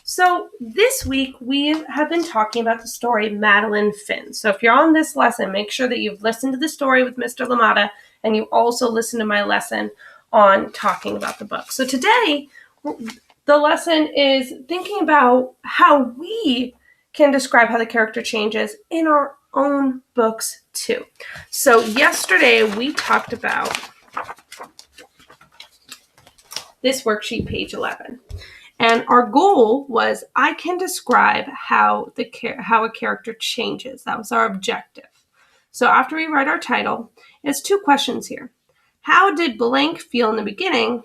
So this week we have been talking about the story Madeline Finn. So if you're on this lesson, make sure that you've listened to the story with Mr. Lamada and you also listen to my lesson on talking about the book. So today the lesson is thinking about how we can describe how the character changes in our own books too. So yesterday we talked about this worksheet, page 11. And our goal was I can describe how a character changes. That was our objective. So after we write our title, it's two questions here. How did blank feel in the beginning?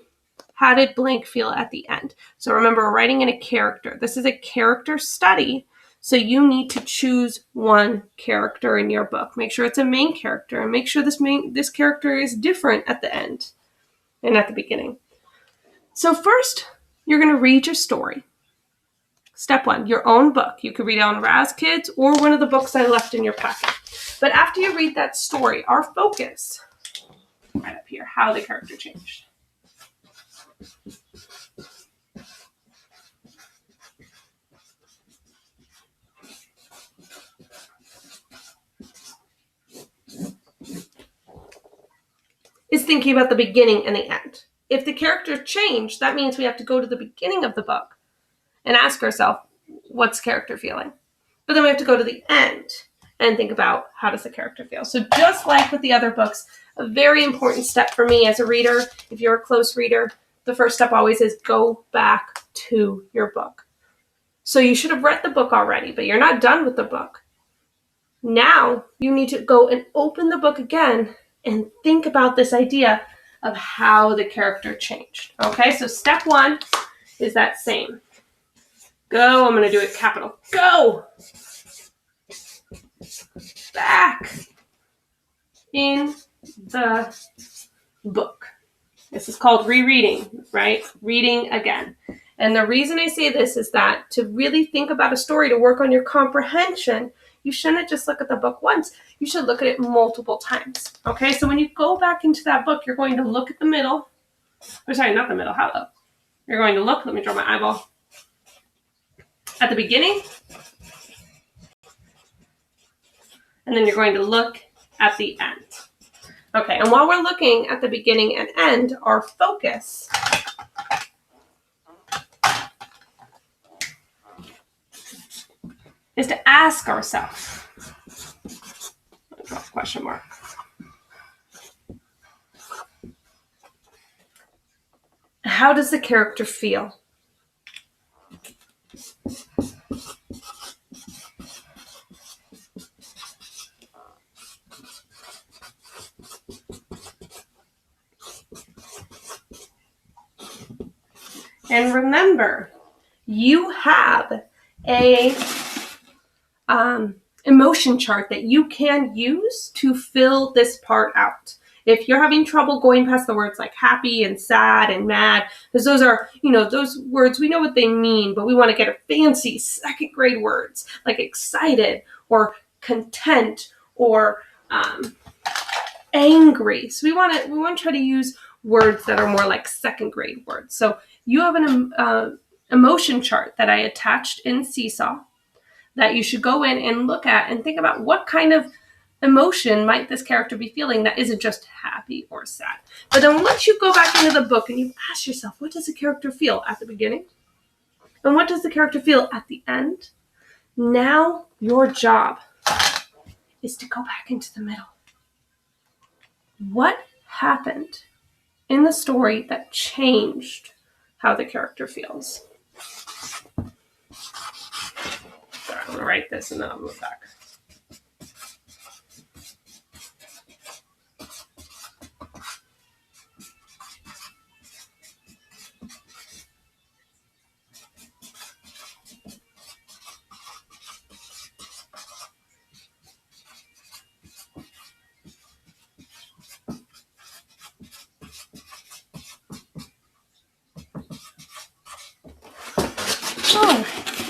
How did blank feel at the end? So remember, we're writing in a character. This is a character study. So you need to choose one character in your book. Make sure it's a main character and make sure this character is different at the end and at the beginning. So first, you're going to read your story. Step 1, your own book. You could read it on Raz Kids or one of the books I left in your packet. But after you read that story, our focus, right up here, how the character changed. Is thinking about the beginning and the end. If the character changed, that means we have to go to the beginning of the book and ask ourselves, what's character feeling? But then we have to go to the end and think about how does the character feel. So just like with the other books, a very important step for me as a reader, if you're a close reader, the first step always is go back to your book. So you should have read the book already, but you're not done with the book. Now you need to go and open the book again and think about this idea of how the character changed. Okay, so step 1 is that same. Go, I'm going to do it capital. Go back in the book. This is called rereading, right? Reading again. And the reason I say this is that to really think about a story, to work on your comprehension, you shouldn't just look at the book once. You should look at it multiple times. Okay, so when you go back into that book, you're going to look at the middle. Or sorry, not the middle, how low? You're going to look, let me draw my eyeball. At the beginning. And then you're going to look at the end. Okay, and while we're looking at the beginning and end, our focus is to ask ourselves, question mark, how does the character feel? And remember, you have a emotion chart that you can use to fill this part out. If you're having trouble going past the words like happy and sad and mad, because those are, those words, we know what they mean, but we want to get a fancy second grade words like excited or content or angry. So we want to try to use words that are more like second grade words. So you have an emotion chart that I attached in Seesaw that you should go in and look at and think about what kind of emotion might this character be feeling that isn't just happy or sad. But then once you go back into the book and you ask yourself, what does the character feel at the beginning? And what does the character feel at the end? Now your job is to go back into the middle. What happened in the story that changed how the character feels? Sorry, I'm going to write this and then I'll move back.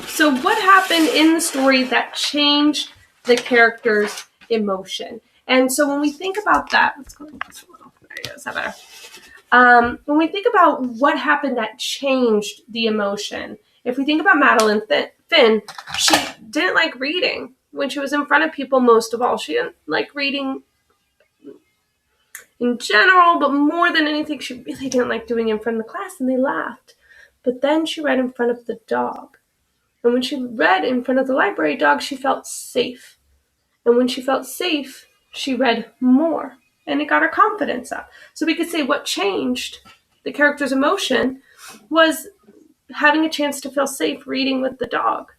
So what happened in the story that changed the character's emotion? And so when we think about that, let's go this a little. There you go. Is that better? When we think about what happened that changed the emotion If we think about Madeline Finn, she didn't like reading when she was in front of people most of all. She didn't like reading in general, but more than anything, she really didn't like doing it in front of the class, and they laughed. But then she read in front of the dog. And when she read in front of the library dog, she felt safe. And when she felt safe, she read more. And it got her confidence up. So we could say what changed the character's emotion was having a chance to feel safe reading with the dog.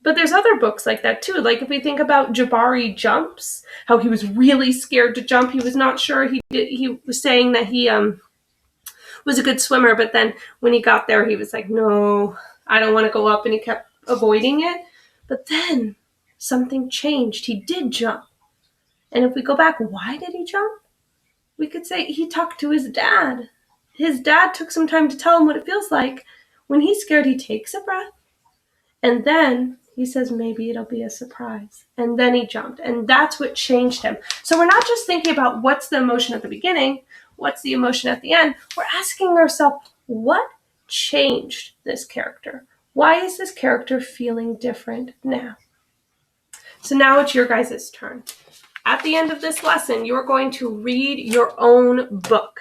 But there's other books like that too. Like if we think about Jabari Jumps, how he was really scared to jump. He was not sure. He was saying that he was a good swimmer, but then when he got there, he was like, no, I don't want to go up, and he kept avoiding it. But then something changed. He did jump. And if we go back, why did he jump? We could say he talked to his dad. His dad took some time to tell him what it feels like. When he's scared, he takes a breath, and then he says, maybe it'll be a surprise. And then he jumped, and that's what changed him. So we're not just thinking about what's the emotion at the beginning, what's the emotion at the end. We're asking ourselves, what changed this character? Why is this character feeling different now? So now it's your guys' turn. At the end of this lesson, you're going to read your own book.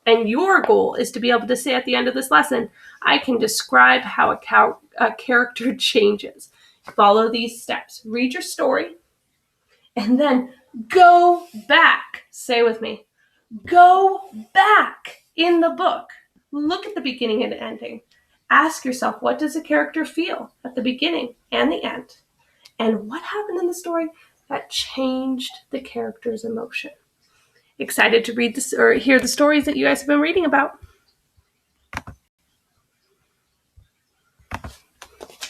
And your goal is to be able to say at the end of this lesson, I can describe how a character changes. Follow these steps. Read your story. And then go back. Say with me. Go back in the book. Look at the beginning and the ending. Ask yourself, what does a character feel at the beginning and the end? And what happened in the story that changed the character's emotion? Excited to read this or hear the stories that you guys have been reading about.